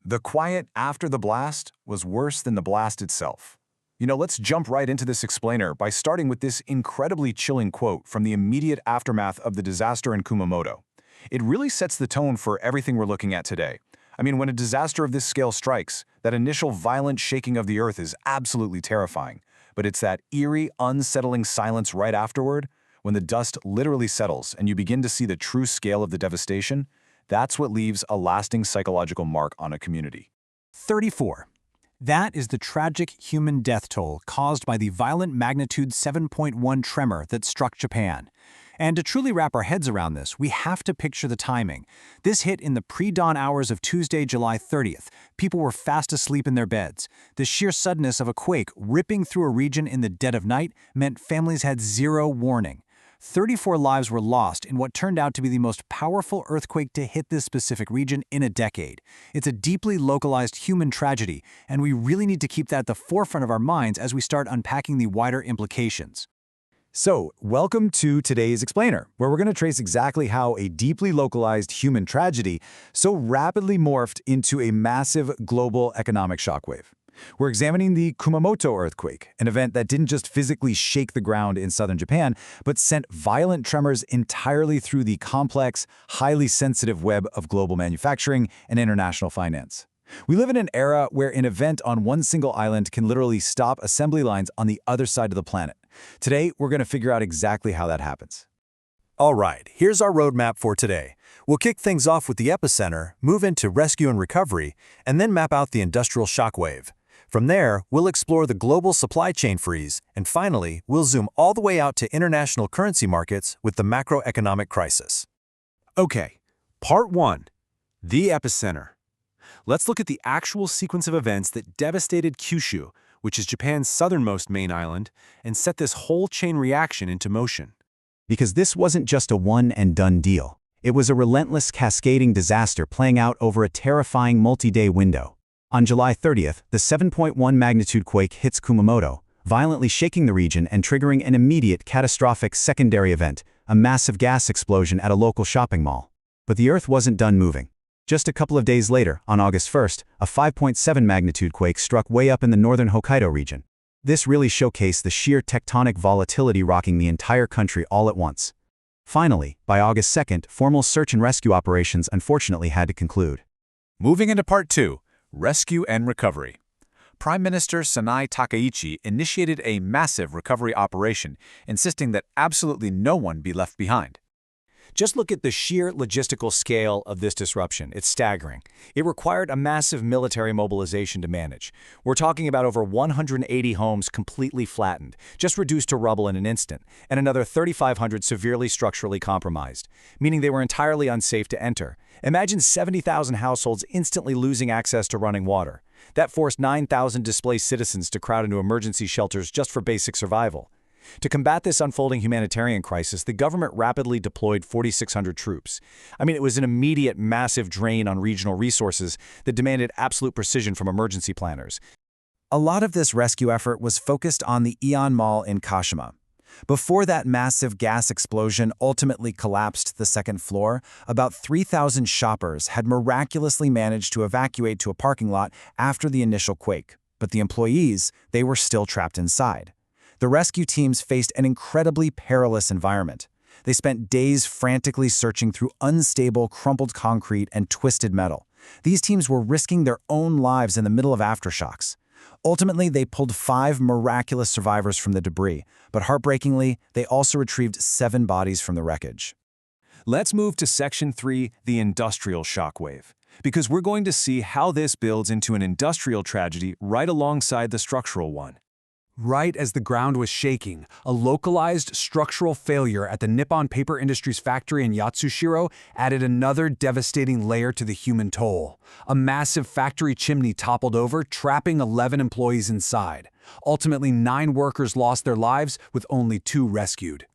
The quiet after the blast was worse than the blast itself. Let's jump right into this explainer by starting with this incredibly chilling quote from the immediate aftermath of the disaster in Kumamoto. It really sets the tone for everything we're looking at today. When a disaster of this scale strikes, that initial violent shaking of the earth is absolutely terrifying. But it's that eerie, unsettling silence right afterward, when the dust literally settles and you begin to see the true scale of the devastation, that's what leaves a lasting psychological mark on a community. 34. That is the tragic human death toll caused by the violent magnitude 7.1 tremor that struck Japan. And to truly wrap our heads around this, we have to picture the timing. This hit in the pre-dawn hours of Tuesday, July 30th. People were fast asleep in their beds. The sheer suddenness of a quake ripping through a region in the dead of night meant families had zero warning. 34 lives were lost in what turned out to be the most powerful earthquake to hit this specific region in a decade. It's a deeply localized human tragedy, and we really need to keep that at the forefront of our minds as we start unpacking the wider implications. So, welcome to today's explainer, where we're going to trace exactly how a deeply localized human tragedy so rapidly morphed into a massive global economic shockwave. We're examining the Kumamoto earthquake, an event that didn't just physically shake the ground in southern Japan, but sent violent tremors entirely through the complex, highly sensitive web of global manufacturing and international finance. We live in an era where an event on one single island can literally stop assembly lines on the other side of the planet. Today, we're going to figure out exactly how that happens. All right, here's our roadmap for today. We'll kick things off with the epicenter, move into rescue and recovery, and then map out the industrial shockwave. From there, we'll explore the global supply chain freeze, and finally, we'll zoom all the way out to international currency markets with the macroeconomic crisis. Okay, Part 1. The epicenter. Let's look at the actual sequence of events that devastated Kyushu, which is Japan's southernmost main island, and set this whole chain reaction into motion. Because this wasn't just a one-and-done deal. It was a relentless cascading disaster playing out over a terrifying multi-day window. On July 30th, the 7.1 magnitude quake hits Kumamoto, violently shaking the region and triggering an immediate catastrophic secondary event, a massive gas explosion at a local shopping mall. But the earth wasn't done moving. Just a couple of days later, on August 1st, a 5.7 magnitude quake struck way up in the northern Hokkaido region. This really showcased the sheer tectonic volatility rocking the entire country all at once. Finally, by August 2nd, formal search and rescue operations unfortunately had to conclude. Moving into Part 2. Rescue and recovery. Prime Minister Sanai Takaichi initiated a massive recovery operation, insisting that absolutely no one be left behind. Just look at the sheer logistical scale of this disruption. It's staggering. It required a massive military mobilization to manage. We're talking about over 180 homes completely flattened, just reduced to rubble in an instant, and another 3,500 severely structurally compromised, meaning they were entirely unsafe to enter. Imagine 70,000 households instantly losing access to running water. That forced 9,000 displaced citizens to crowd into emergency shelters just for basic survival. To combat this unfolding humanitarian crisis, the government rapidly deployed 4,600 troops. It was an immediate, massive drain on regional resources that demanded absolute precision from emergency planners. A lot of this rescue effort was focused on the Aeon Mall in Kashima. Before that massive gas explosion ultimately collapsed the second floor, about 3,000 shoppers had miraculously managed to evacuate to a parking lot after the initial quake. But the employees, they were still trapped inside. The rescue teams faced an incredibly perilous environment. They spent days frantically searching through unstable, crumpled concrete and twisted metal. These teams were risking their own lives in the middle of aftershocks. Ultimately, they pulled 5 miraculous survivors from the debris, but heartbreakingly, they also retrieved 7 bodies from the wreckage. Let's move to Section 3, the industrial shockwave, because we're going to see how this builds into an industrial tragedy right alongside the structural one. Right as the ground was shaking, a localized structural failure at the Nippon Paper Industries factory in Yatsushiro added another devastating layer to the human toll. A massive factory chimney toppled over, trapping 11 employees inside. Ultimately, 9 workers lost their lives, with only 2 rescued.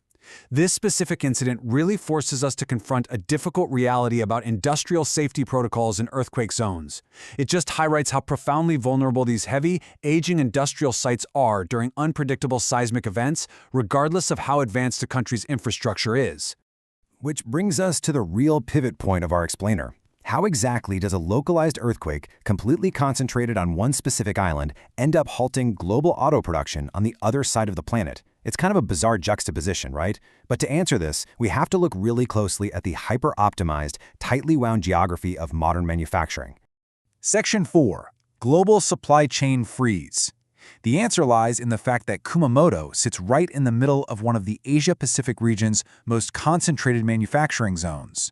This specific incident really forces us to confront a difficult reality about industrial safety protocols in earthquake zones. It just highlights how profoundly vulnerable these heavy, aging industrial sites are during unpredictable seismic events, regardless of how advanced a country's infrastructure is. Which brings us to the real pivot point of our explainer. How exactly does a localized earthquake, completely concentrated on one specific island, end up halting global auto production on the other side of the planet? It's kind of a bizarre juxtaposition, right? But to answer this, we have to look really closely at the hyper-optimized, tightly wound geography of modern manufacturing. Section 4. Global Supply Chain Freeze. The answer lies in the fact that Kumamoto sits right in the middle of one of the Asia-Pacific region's most concentrated manufacturing zones.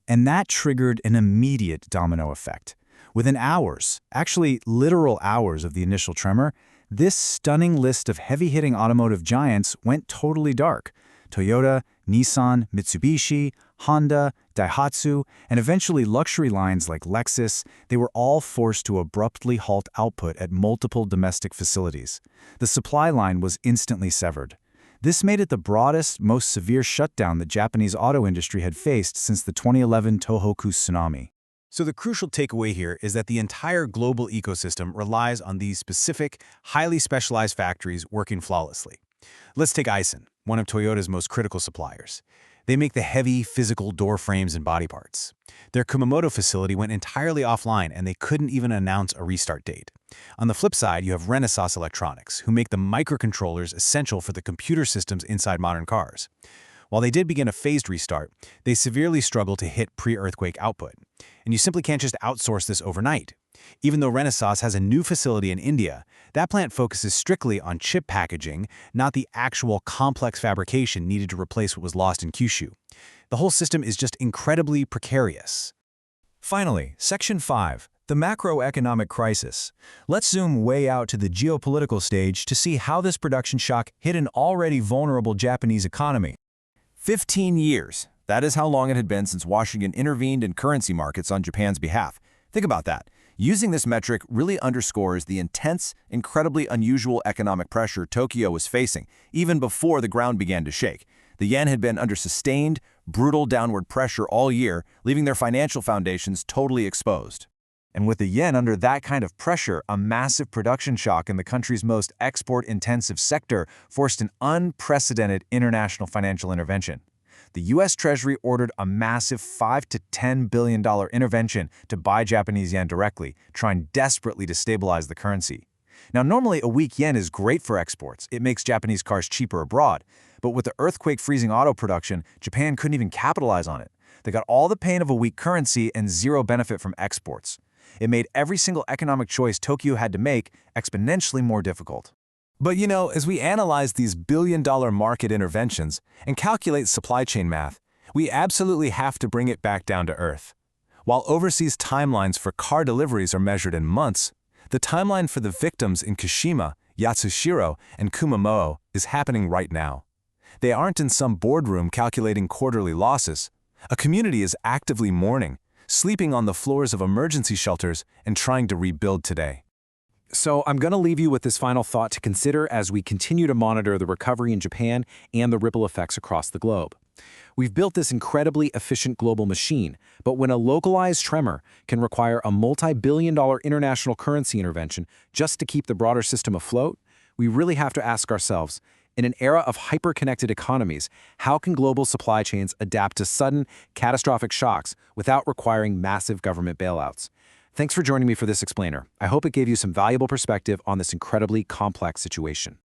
And that triggered an immediate domino effect. Within hours, actually literal hours of the initial tremor, this stunning list of heavy-hitting automotive giants went totally dark. Toyota, Nissan, Mitsubishi, Honda, Daihatsu, and eventually luxury lines like Lexus, they were all forced to abruptly halt output at multiple domestic facilities. The supply line was instantly severed. This made it the broadest, most severe shutdown the Japanese auto industry had faced since the 2011 Tohoku tsunami. So the crucial takeaway here is that the entire global ecosystem relies on these specific, highly specialized factories working flawlessly. Let's take Aisin, one of Toyota's most critical suppliers. They make the heavy, physical door frames and body parts. Their Kumamoto facility went entirely offline and they couldn't even announce a restart date. On the flip side, you have Renesas Electronics, who make the microcontrollers essential for the computer systems inside modern cars. While they did begin a phased restart, they severely struggle to hit pre-earthquake output. And you simply can't just outsource this overnight. Even though Renesas has a new facility in India, that plant focuses strictly on chip packaging, not the actual complex fabrication needed to replace what was lost in Kyushu. The whole system is just incredibly precarious. Finally, Section 5, the macroeconomic crisis. Let's zoom way out to the geopolitical stage to see how this production shock hit an already vulnerable Japanese economy. 15 years. That is how long it had been since Washington intervened in currency markets on Japan's behalf. Think about that. Using this metric really underscores the intense, incredibly unusual economic pressure Tokyo was facing, even before the ground began to shake. The yen had been under sustained, brutal downward pressure all year, leaving their financial foundations totally exposed. And with the yen under that kind of pressure, a massive production shock in the country's most export-intensive sector forced an unprecedented international financial intervention. The U.S. Treasury ordered a massive $5 to $10 billion intervention to buy Japanese yen directly, trying desperately to stabilize the currency. Now, normally a weak yen is great for exports. It makes Japanese cars cheaper abroad. But with the earthquake freezing auto production, Japan couldn't even capitalize on it. They got all the pain of a weak currency and zero benefit from exports. It made every single economic choice Tokyo had to make exponentially more difficult. But you know, as we analyze these billion-dollar market interventions and calculate supply chain math, we absolutely have to bring it back down to earth. While overseas timelines for car deliveries are measured in months, the timeline for the victims in Kashima, Yatsushiro, and Kumamoto is happening right now. They aren't in some boardroom calculating quarterly losses. A community is actively mourning, sleeping on the floors of emergency shelters and trying to rebuild today. So I'm going to leave you with this final thought to consider as we continue to monitor the recovery in Japan and the ripple effects across the globe. We've built this incredibly efficient global machine, but when a localized tremor can require a multi-billion-dollar international currency intervention just to keep the broader system afloat, we really have to ask ourselves, in an era of hyper-connected economies, how can global supply chains adapt to sudden, catastrophic shocks without requiring massive government bailouts? Thanks for joining me for this explainer. I hope it gave you some valuable perspective on this incredibly complex situation.